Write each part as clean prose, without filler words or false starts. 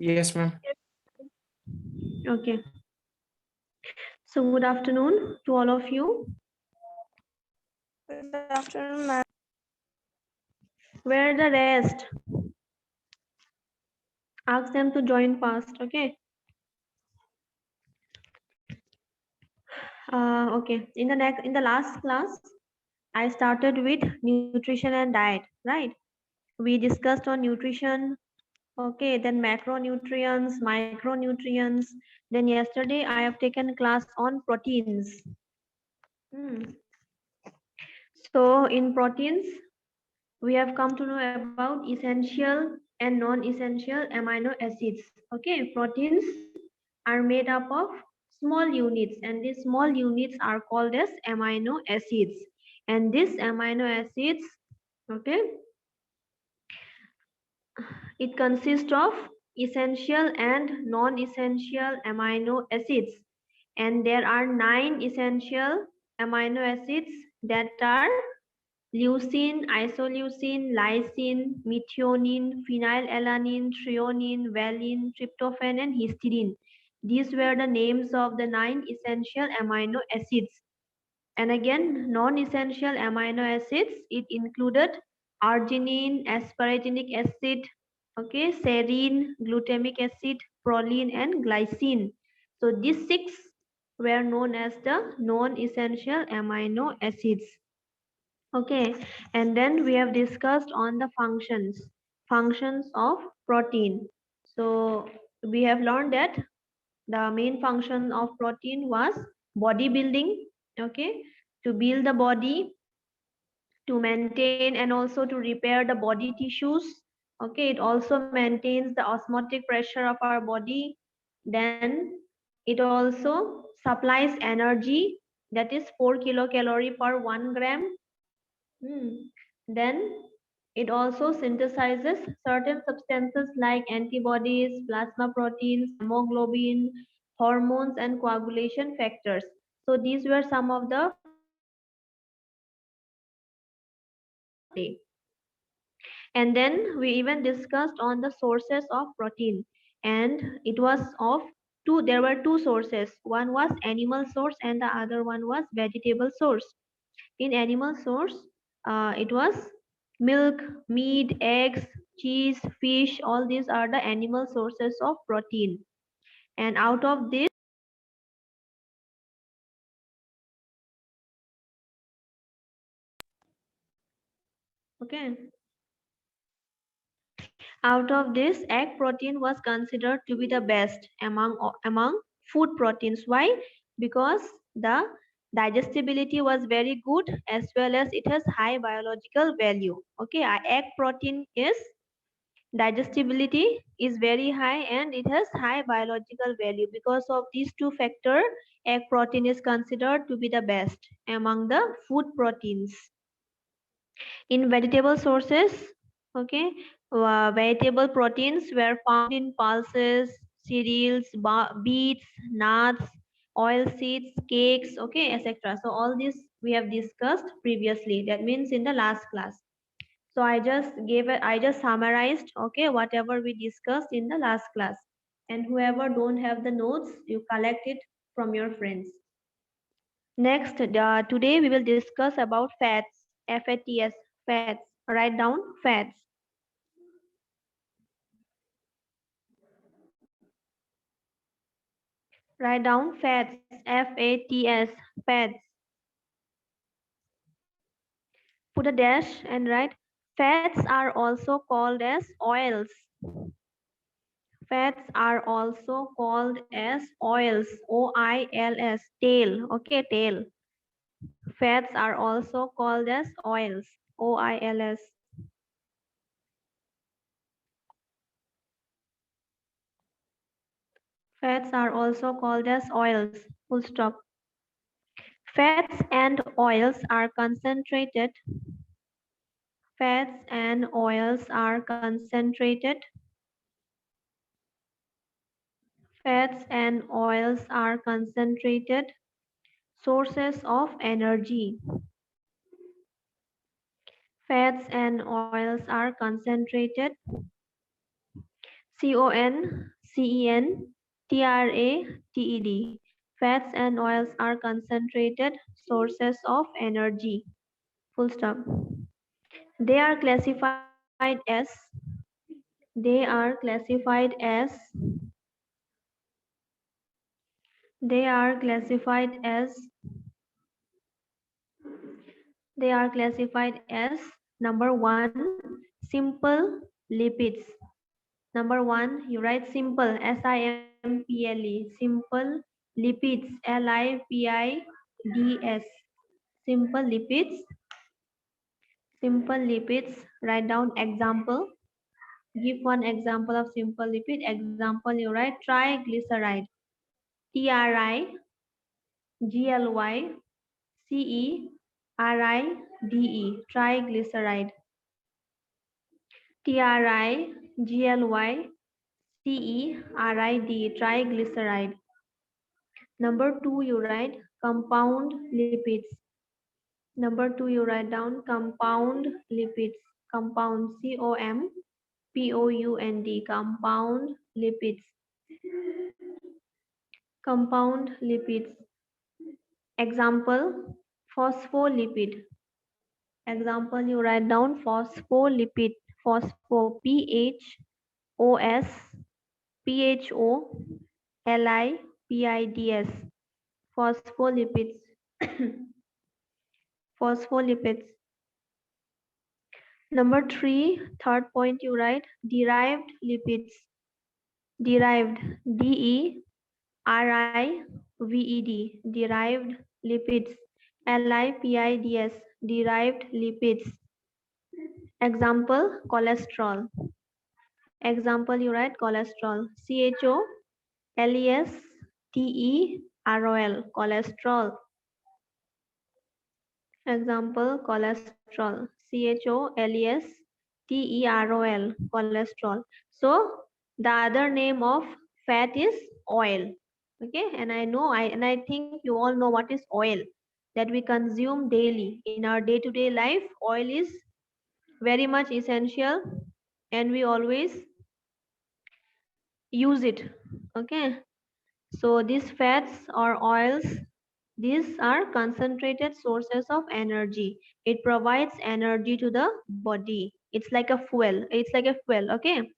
Yes, ma'am. Okay. So good afternoon to all of you. Good afternoon, ma'am. Where are the rest? Ask them to join fast. Okay. Okay. In the last class, I started with nutrition and diet. Right. We discussed on nutrition. Okay. Then macronutrients, micronutrients. Then yesterday I have taken class on proteins. Hmm. So in proteins, we have come to know about essential and non-essential amino acids. Okay, proteins are made up of small units, and these small units are called as amino acids. And these amino acids, okay, it consists of essential and non-essential amino acids. And there are 9 essential amino acids that are leucine, isoleucine, lysine, methionine, phenylalanine, threonine, valine, tryptophan, and histidine. These were the names of the 9 essential amino acids. And again, non-essential amino acids, it included arginine, asparaginic acid, okay, serine, glutamic acid, proline, and glycine. So these 6 were known as the non-essential amino acids. Okay, and then we have discussed on the functions of protein. So we have learned that the main function of protein was bodybuilding, okay, to build the body, to maintain and also to repair the body tissues. Okay, it also maintains the osmotic pressure of our body. Then it also supplies energy, that is 4 kilocalorie per 1 gram. Then it also synthesizes certain substances like antibodies, plasma proteins, hemoglobin, hormones, and coagulation factors. So these were some of the day. And then we even discussed on the sources of protein. And it was of two, there were two sources. One was animal source and the other one was vegetable source. In animal source, it was milk, meat, eggs, cheese, fish. All these are the animal sources of protein. And out of this, okay, out of this, egg protein was considered to be the best among food proteins. Why? Because the digestibility was very good, as well as it has high biological value. Okay, egg protein is digestibility is very high and it has high biological value. Because of these two factors, egg protein is considered to be the best among the food proteins. In vegetable sources, okay, vegetable proteins were found in pulses, cereals, beets, nuts, oil seeds, cakes, okay, etc. So all this we have discussed previously, that means in the last class. So I just summarized, okay, whatever we discussed in the last class. And whoever don't have the notes, you collect it from your friends. Next, today we will discuss about fats, FATS, fats. Write down fats. Write down fats, FATS, fats. Put a dash and write fats are also called as oils. Fats are also called as oils, OILS, tail, okay, tail. Fats are also called as oils, OILS. Fats are also called as oils, full stop. Fats and oils are concentrated. Fats and oils are concentrated. Fats and oils are concentrated sources of energy. Fats and oils are concentrated CONCENTRATED. Fats and oils are concentrated sources of energy. Full stop. They are classified as they are classified as they are classified as they are classified as number 1 simple lipids. Number 1 you write simple simple lipids lipids. Simple lipids. Simple lipids. Write down example. Give one example of simple lipid. Example you write triglyceride. TRI GLY CERIDE. Triglyceride. TRIGLY CERID. Triglyceride. Number 2 you write compound lipids. Number 2 you write down compound lipids. Compound COMPOUND. Compound lipids. Compound lipids. Example phospholipid. Example you write down phospholipid. Phospho PHOSPHOLIPIDS. Phospholipids. Phospholipids. Number 3, third point you write derived lipids. Derived DERIVED. Derived lipids. LIPIDS. Derived lipids. Example cholesterol. Example you write cholesterol CHOLESTEROL. Cholesterol. Example cholesterol CHOLESTEROL. Cholesterol. So the other name of fat is oil. Okay, and I think you all know what is oil that we consume daily in our day-to-day life. Oil is very much essential and we always use it. Okay, so these fats or oils, these are concentrated sources of energy. It provides energy to the body. It's like a fuel. It's like a fuel. Okay,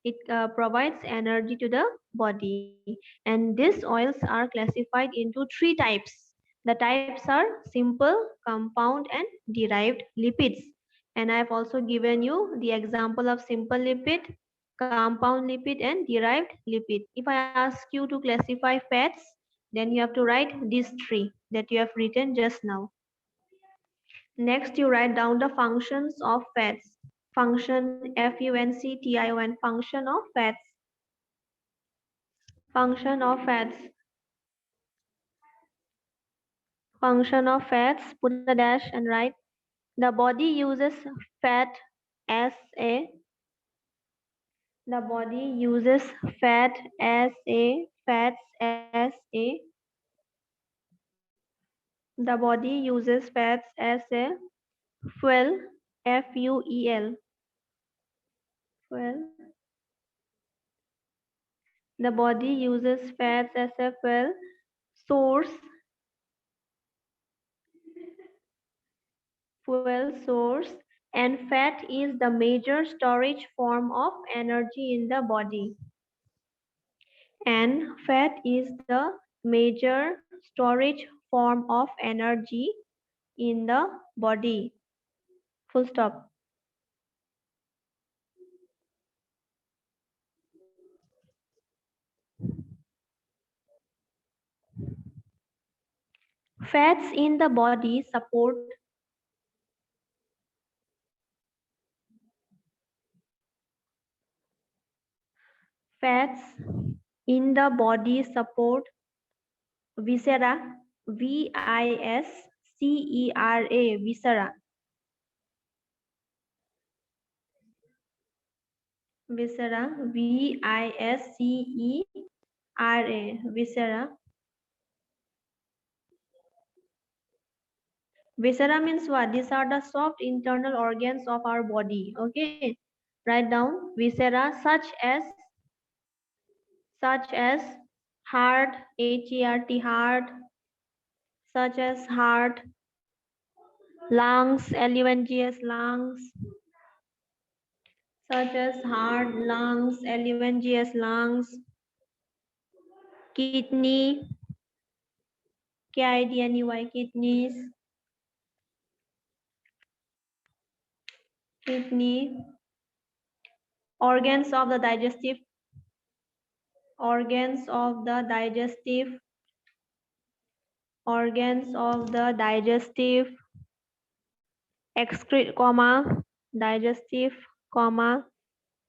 it provides energy to the body, and these oils are classified into 3 types. The types are simple, compound, and derived lipids. And I've also given you the example of simple lipid, compound lipid, and derived lipid. If I ask you to classify fats, then you have to write these 3 that you have written just now. Next, you write down the functions of fats. Function FUNCTION. Function of fats. Function of fats. Function of fats. Put a dash and write. The body uses fat as a. The body uses fat as a. Fats as a. The body uses fats as a fuel. FUEL. Fuel. The body uses fats as a fuel source. Fuel source, and fat is the major storage form of energy in the body. And fat is the major storage form of energy in the body. Full stop. Fats in the body support fats in the body support viscera, VISCERA, viscera. Viscera, VISCERA, viscera. Viscera means what? These are the soft internal organs of our body. Okay, write down viscera such as such as heart, H-E-R-T, heart, such as heart, lungs, L-U-N-G-S, lungs, such as heart, lungs, L-U-N-G-S, lungs, kidney, K-I-D-N-E-Y, kidneys, kidney, organs of the digestive, organs of the digestive, organs of the digestive, excrete, comma, digestive, comma,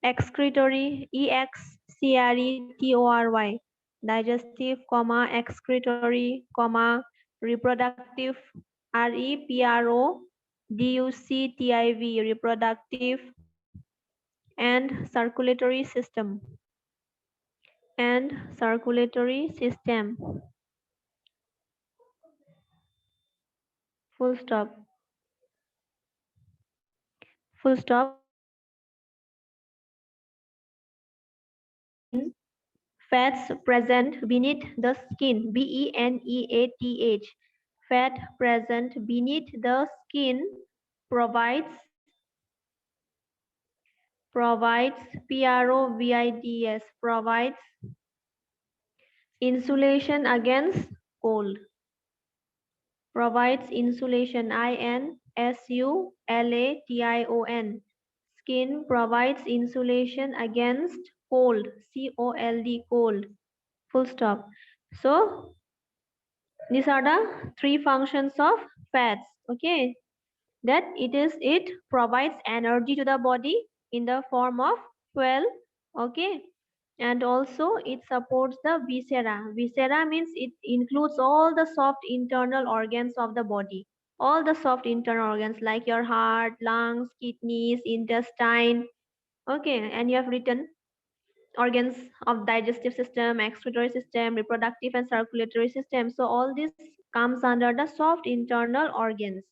excretory, E-X-C-R-E-T-O-R-Y, digestive, comma, excretory, comma, reproductive, R-E-P-R-O-D-U-C-T-I-V, reproductive, and circulatory system, and circulatory system, full stop, full stop. Fats present beneath the skin, B-E-N-E-A-T-H. Fat present beneath the skin provides P-R-O-V-I-D-S, provides insulation against cold. Provides insulation, I-N-S-U-L-A-T-I-O-N. Skin provides insulation against cold, C-O-L-D, cold. Full stop. So these are the three functions of fats. Okay, that it provides energy to the body in the form of fuel. Okay, and also it supports the viscera. Viscera means it includes all the soft internal organs of the body, all the soft internal organs like your heart, lungs, kidneys, intestine. Okay, and you have written organs of digestive system, excretory system, reproductive and circulatory system. So all this comes under the soft internal organs.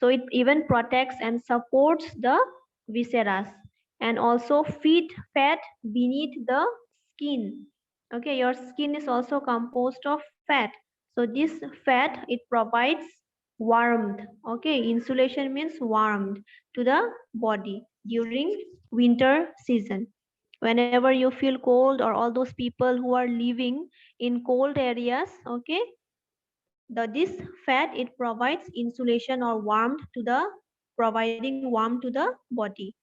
So it even protects and supports the viscera and also feed fat beneath the skin. Okay, your skin is also composed of fat. So this fat, it provides warmth. Okay, insulation means warmth to the body during winter season. Whenever you feel cold, or all those people who are living in cold areas, okay, this fat, it provides insulation or warmth to the, providing warmth to the body,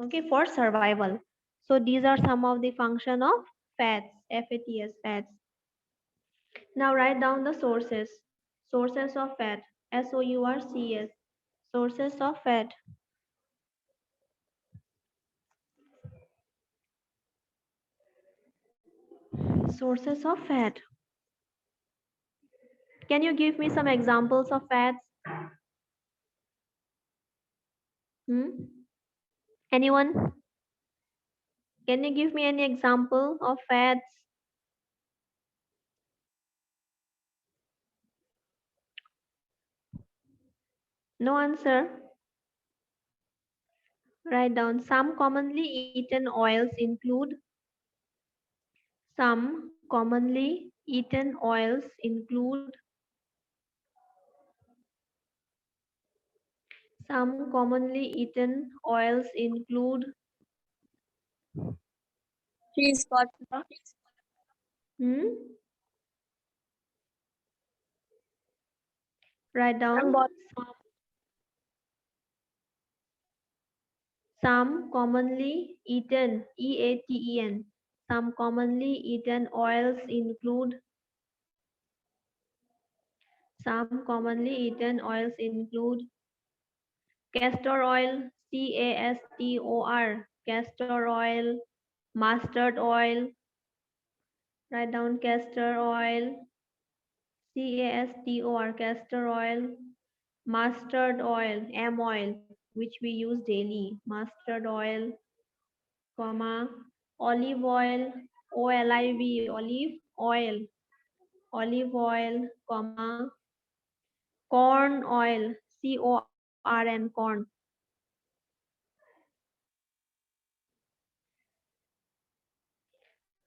okay, for survival. So these are some of the function of fats, F-A-T-S, fats. Now write down the sources. Sources of fat, S-O-U-R-C-S, sources of fat. Sources of fat. Can you give me some examples of fats? Hmm? Anyone? Can you give me any example of fats? No answer. Write down. Some commonly eaten oils include, some commonly eaten oils include, some commonly eaten oils include, Cheese butter, hmm? Write and down. butter, Some commonly eaten, E-A-T-E-N. Some commonly eaten oils include, some commonly eaten oils include castor oil, C-A-S-T-O-R, castor oil, mustard oil, write down castor oil, C-A-S-T-O-R, castor oil, mustard oil, M oil, which we use daily, mustard oil, comma, olive oil, O-L-I-V, olive oil, comma, corn oil, C-O-R-N, corn,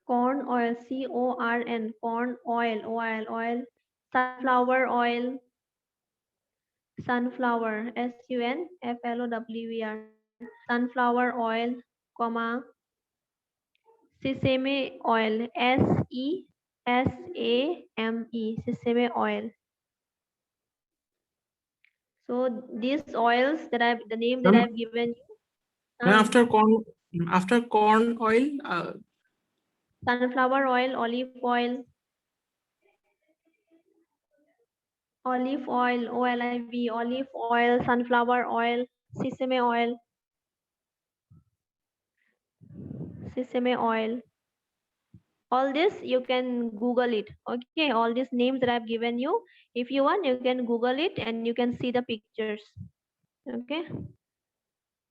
Corn oil, CORN, corn oil, oil. Sunflower oil, sunflower, SUNFLOWER, sunflower oil, comma, sesame oil, SESAME, sesame oil. So these oils the name that Ma'am, I've given you. ma'am, after corn oil, Sunflower oil, olive oil, olive oil, sunflower oil, sesame oil. All this you can Google it. Okay, all these names that I've given you. If you want, you can Google it and you can see the pictures. Okay.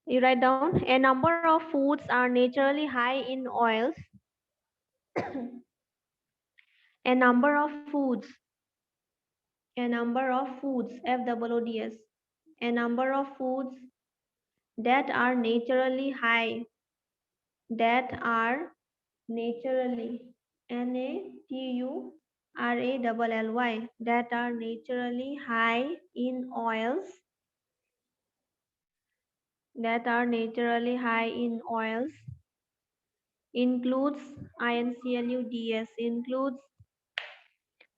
You write down a number of foods are naturally high in oils. A number of foods, FOODs, a number of foods that are naturally high, that are naturally, NATURALLY, that are naturally high in oils, includes INCLUDS, includes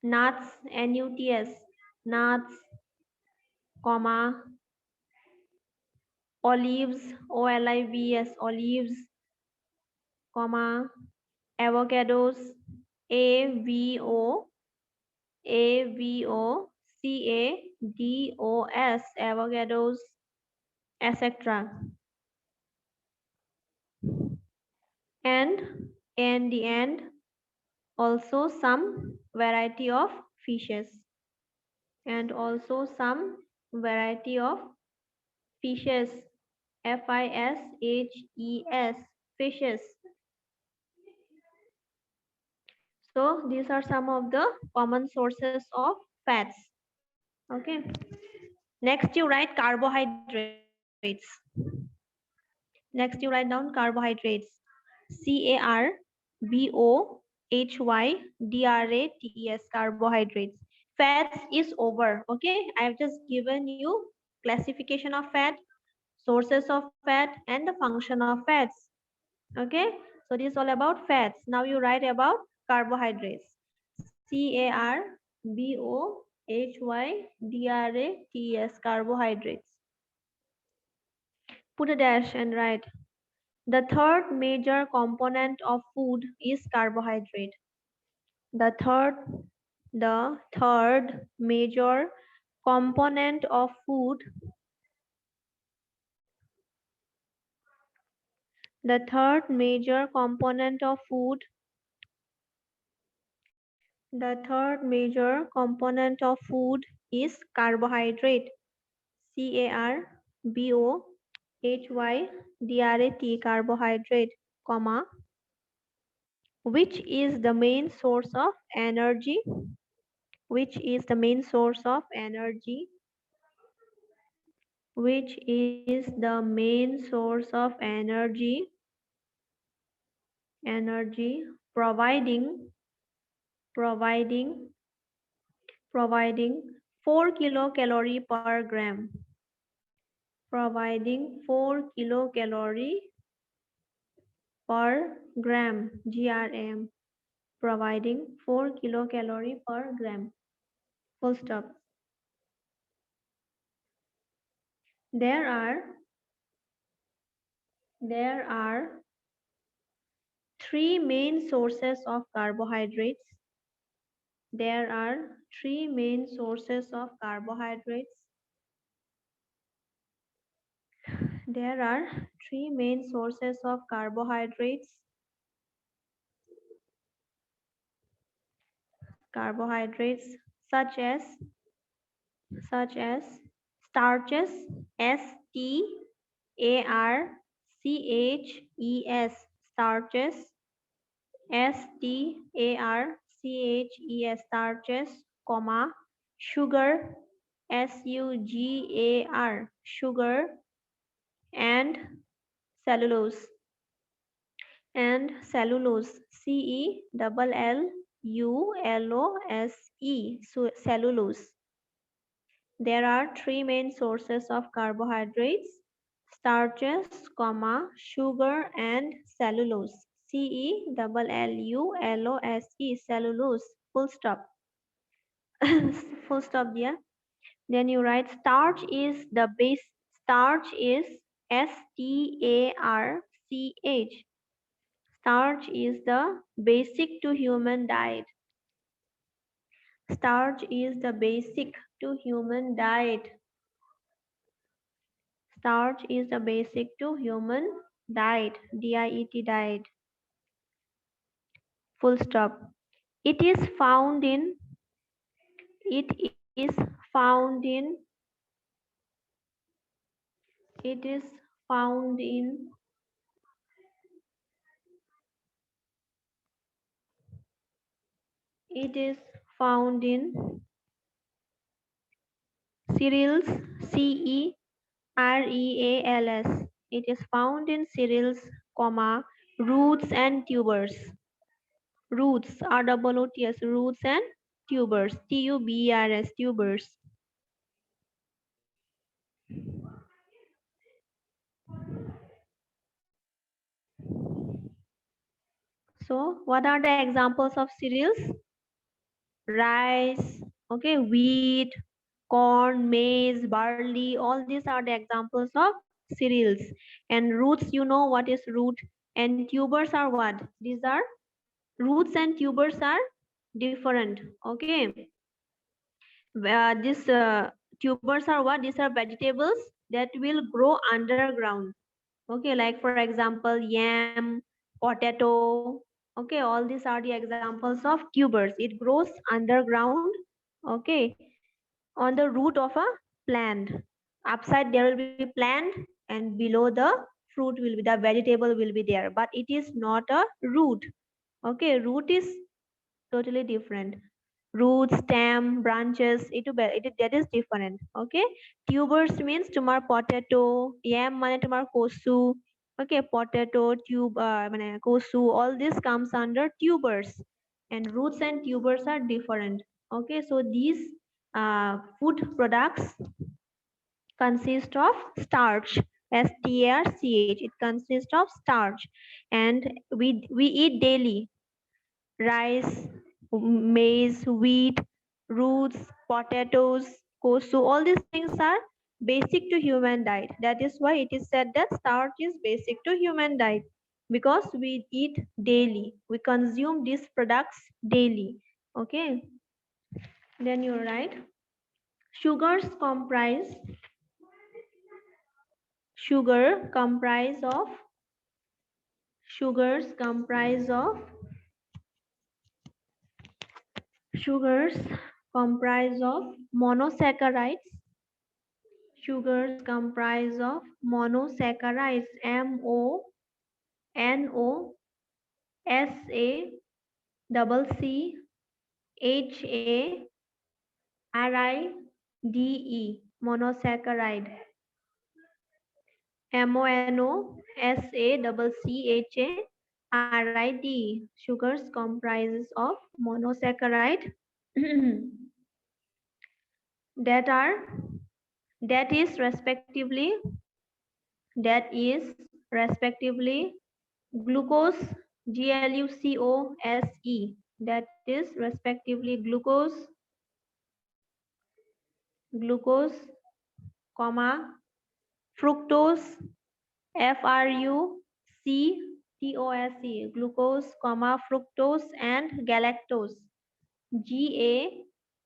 nuts, NUTS, nuts, comma, olives, OLIVES, olives, comma, avocados, AVOCADOS, avocados, etc. And in the end, also some variety of fishes. And also some variety of fishes, FISHES, fishes. So these are some of the common sources of fats. Okay. Next you write carbohydrates. Next you write down carbohydrates. CARBOHYDRATES, carbohydrates. Fats is over. Okay. I've just given you classification of fat, sources of fat, and the function of fats. Okay. So this is all about fats. Now you write about carbohydrates. CARBOHYDRATES, carbohydrates. Put a dash and write. The third major component of food is carbohydrate. The third major component of food, the third major component of food, the third major component of food is carbohydrate. CARBOHYDRAT, carbohydrate, comma, which is the main source of energy, which is the main source of energy, which is the main source of energy, providing 4 kilocalorie per gram, providing 4 kilocalorie per gram, GRM, providing 4 kilocalorie per gram. Full stop. There are three main sources of carbohydrates. There are three main sources of carbohydrates. There are three main sources of carbohydrates. Carbohydrates such as starches, STARCHES, starches, STARCHES, starches, comma, sugar, SUGAR, sugar, and cellulose. and cellulose, CELLULOSE, so cellulose. There are three main sources of carbohydrates: starches, sugar, and cellulose. CELLULOSE, cellulose. Full stop. Full stop there. Then you write starch is the base. Starch is STARCH. Starch is the basic to human diet. Starch is the basic to human diet. Starch is the basic to human diet. DIET, diet. Full stop. It is found in. It is found in. It is found in. It is found in cereals, CEREALS. It is found in cereals, roots and tubers. Roots, ROOTS, roots and tubers, TUBERS, tubers. So, what are the examples of cereals? Rice, okay, wheat, corn, maize, barley, all these are the examples of cereals. And roots, you know what is root, and tubers are what? These are roots and tubers are different, okay. These tubers are what? These are vegetables that will grow underground, okay, like for example yam, potato, okay, all these are the examples of tubers. It grows underground, okay, on the root of a plant. Upside there will be plant, and below the fruit will be, the vegetable will be there, but it is not a root, okay. Root is totally different. Roots, stem, branches, that is different, okay. Tubers means tomar potato, yam mane tomar kosu, okay, potato, tube mane kosu, all this comes under tubers. And roots and tubers are different, okay. So these food products consist of starch, STARCH. It consists of starch, and we eat daily rice, maize, wheat, roots, potatoes, kosu. All these things are basic to human diet. That is why it is said that starch is basic to human diet, because we eat daily. We consume these products daily. Okay. Then you're right. Sugars comprise. Sugar comprise of. Sugars comprise of. Sugars comprise of monosaccharides. Sugars comprise of monosaccharides. MONOSACCHARIDE. Monosaccharide. MONOSACCHARIDE. Sugars comprises of monosaccharide that is respectively glucose, GLUCOSE, that is respectively glucose, comma, fructose, FRUCTOSE, glucose, comma, fructose, and galactose,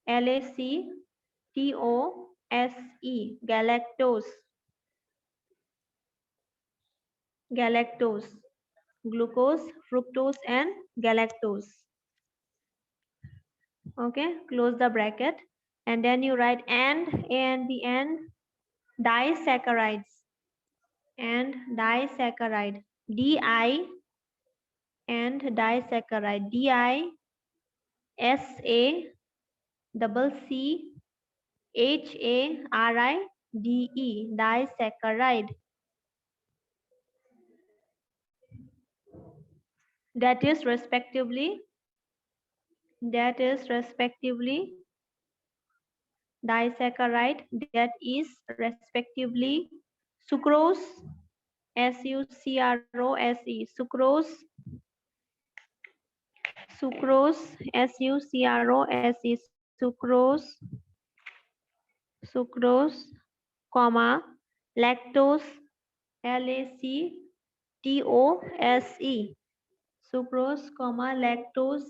GALACTOSE, galactose, glucose, fructose, and galactose. Okay, close the bracket, and then you write and the end, disaccharides, and disaccharide, DI, and disaccharide, DISACCHARIDE, disaccharide. that is respectively disaccharide, that is respectively sucrose, sucrose, sucrose, sucrose, comma, lactose, lactose, sucrose, comma, lactose,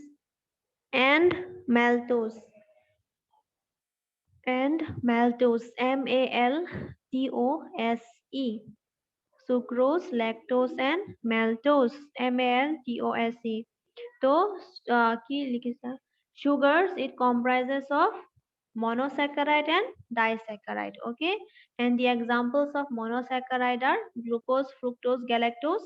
and maltose, maltose, sucrose, lactose and maltose, maltose. तो की लिखिसा sugars, it comprises of monosaccharide and disaccharide. Okay, and the examples of monosaccharide are glucose, fructose, galactose,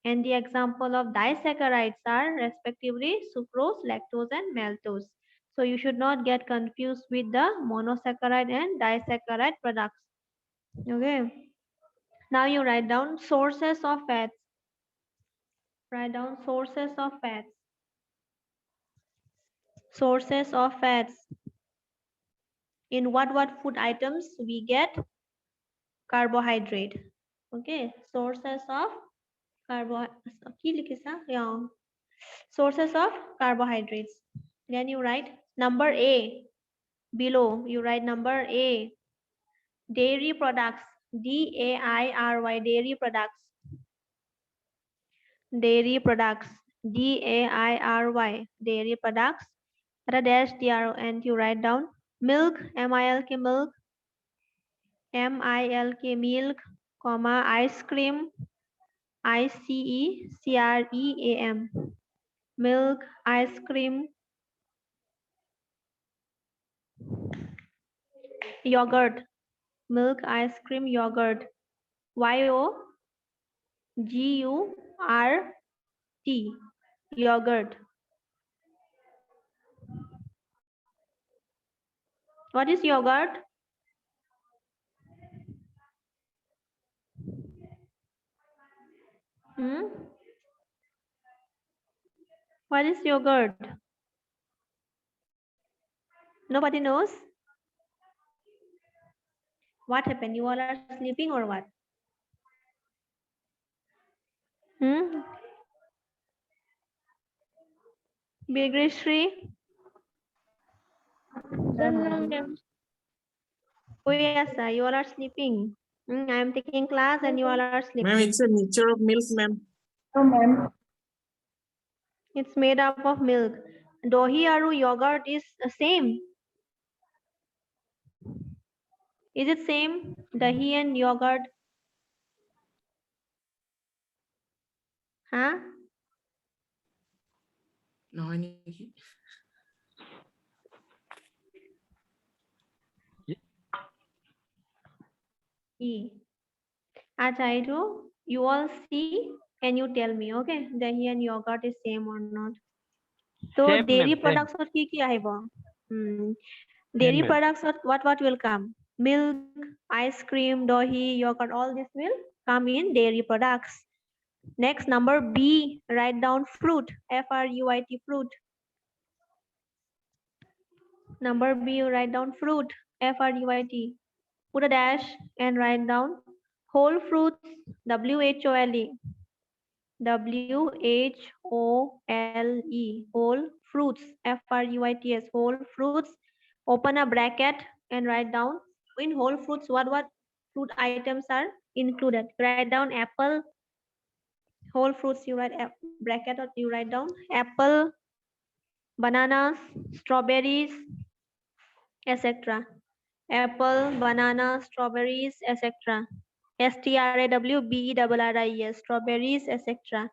and the example of disaccharides are respectively sucrose, lactose and maltose. So you should not get confused with the monosaccharide and disaccharide products. Okay, now you write down sources of fats. Write down sources of fats. Sources of fats. In what food items we get carbohydrate? Okay, sources of sources of carbohydrates. Then you write number A. Below you write number A. Dairy products. DAIRY, dairy products. Dairy products. DAIRY, dairy products. Ada dash DR and you write down milk, MILK, milk, MILK, milk, comma, ice cream, ICECREAM, milk, ice cream, yogurt, milk, ice cream, yogurt, YOGURT, yogurt. What is yogurt? What is yogurt? Nobody knows? What happened? You all are sleeping or what? Bigrishri? Oh yes, sir. You all are sleeping. I am taking class and you all are sleeping. Ma'am, it's a mixture of milk, ma'am. No, ma'am. It's made up of milk. Dohi aru yogurt is the same. Is it same? Dahi and yogurt? Huh? No, I need. Acha, you all see, can you tell me, okay? Dahi and yogurt is same or not? So Same, dairy ma'am, products or ki aibo? Dairy ma'am. products or what will come? Milk, ice cream, dahi, yogurt, all this will come in dairy products. Next, number B, write down fruit, F-R-U-I-T, fruit. Number B, you write down fruit, F-R-U-I-T. Put a dash and write down whole fruits, W-H-O-L-E. W-H-O-L-E, whole fruits, F-R-U-I-T-S, whole fruits. Open a bracket and write down in whole fruits what fruit items are included. Write down apple, whole fruits, you write bracket or you write down apple, bananas, strawberries, etc. Apple, banana, strawberries, etc. STRAWBERRIES, strawberries, etc.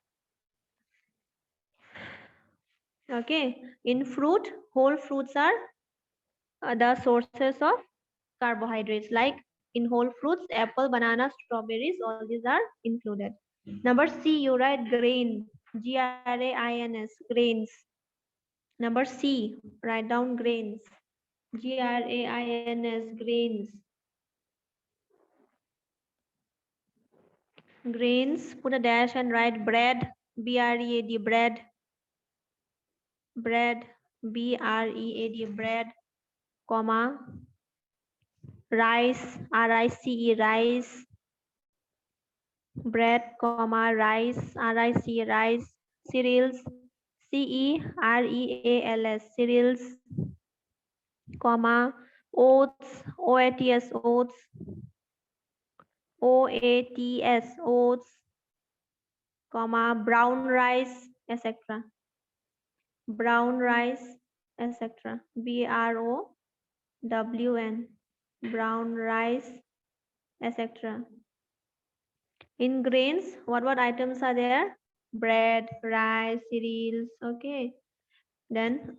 Okay, in fruit, whole fruits are the sources of carbohydrates. Like in whole fruits, apple, banana, strawberries, all these are included. Number C, you write grain, Grains, grains. Number C, write down grains, Grains, grains. Grains, put a dash and write bread, B-R-E-A-D, bread. Bread, B-R-E-A-D, bread, comma, rice, R-I-C-E, rice, bread, comma, rice, R-I-C-E, rice, cereals, C-E-R-E-A-L-S, cereals, comma, oats, O-A-T-S, oats, O-A-T-S, oats, comma, brown rice, etc. Brown rice, etc. B-R-O-W-N, brown rice, etc. In grains, what items are there? Bread, rice, cereals, okay. Then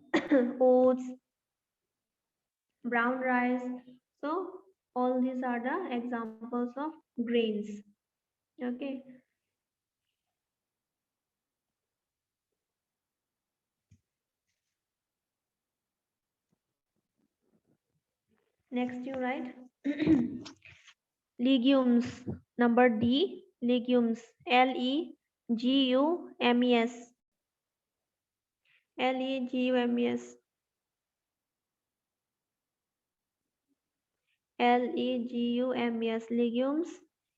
oats, brown rice. So all these are the examples of grains. Okay. Next you write legumes. Number D, legumes. L-E-G-U-M-E-S. L-E-G-U-M-E-S. L-E-G-U-M-E-S. Legumes.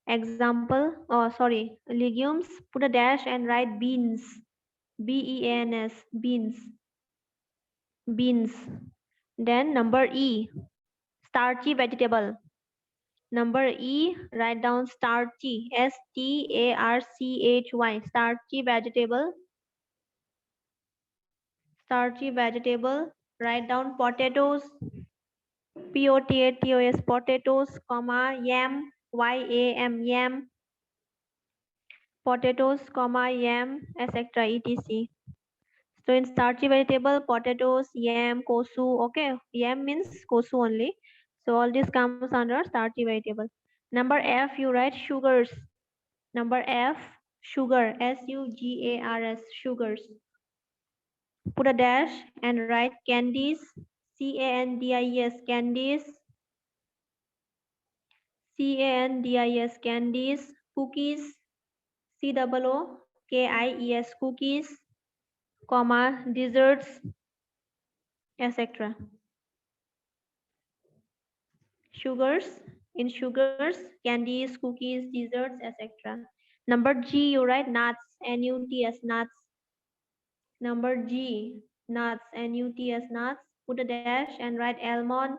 Example, oh sorry, legumes, put a dash and write beans. B-E-A-N-S, beans. Beans. Then number E, starchy vegetable. Number E, write down starchy, S-T-A-R-C-H-Y, starchy vegetable. Starchy vegetable, write down potatoes, P-O-T-A-T-O-S, potatoes, comma, yam, Y-A-M, yam, potatoes, comma, yam, etc. etc. So in starchy vegetable, potatoes, yam, kosu, okay, yam means kosu only. So all this comes under starchy vegetable. Number F, you write sugars. Number F, sugar, S-U-G-A-R-S, sugars. Put a dash and write candies, C-A-N-D-I-E-S, candies, C-A-N-D-I-S, candies, cookies, C-O-O-K-I-E-S, cookies, comma, desserts, etc. Sugars, in sugars, candies, cookies, desserts, etc. Number G, you write nuts, N-U-T-S, nuts. Number G, nuts, N-U-T-S, nuts. Put a dash and write almond,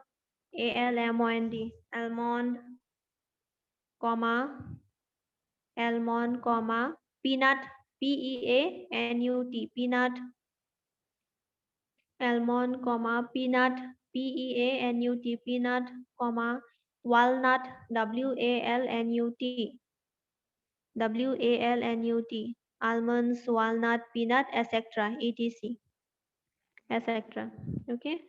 A-L-M-O-N-D, almond, comma, almond, comma, peanut, P-E-A-N-U-T, peanut, almond, comma, peanut, P-E-A-N-U-T, peanut, comma, walnut, W-A-L-N-U-T, W-A-L-N-U-T, almonds, walnut, peanut, etc., etc., etc. Okay.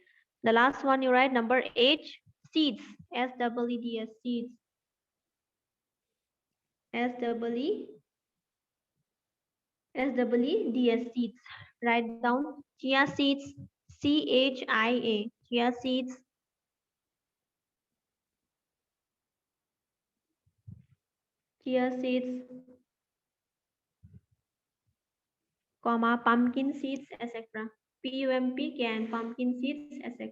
The last one you write number H, seeds, S-E-E-D-S, seeds, S-E-E-D-S, seeds. Write down chia seeds, C-H-I-A, chia seeds, chia seeds, comma, pumpkin seeds, etc. P-U-M-P-K-N, pumpkin seeds, etc.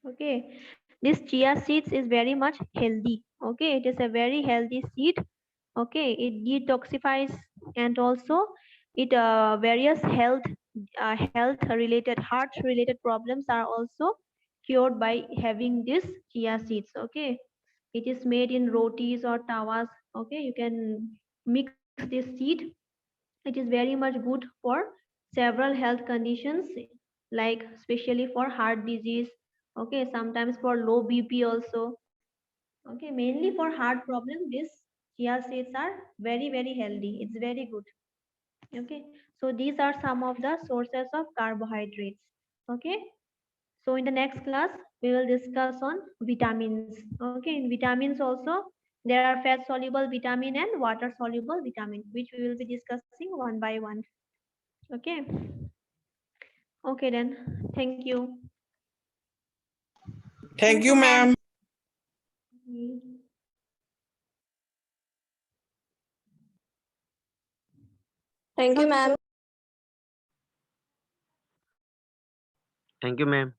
Okay, this chia seeds is very much healthy. Okay, it is a very healthy seed. Okay, it detoxifies and also it various health related, heart related problems are also cured by having this chia seeds. Okay, it is made in rotis or tawas. Okay, you can mix this seed. It is very much good for several health conditions, like especially for heart disease. Okay, sometimes for low BP also. Okay, mainly for heart problem, this chia seeds are very healthy. It's very good. Okay, so these are some of the sources of carbohydrates. Okay, so in the next class we will discuss on vitamins. Okay, in vitamins also there are fat soluble vitamin and water soluble vitamin, which we will be discussing one by one. Okay, okay then, thank you. Thank you, ma'am. Mm. Thank you, ma'am. Thank you, ma'am.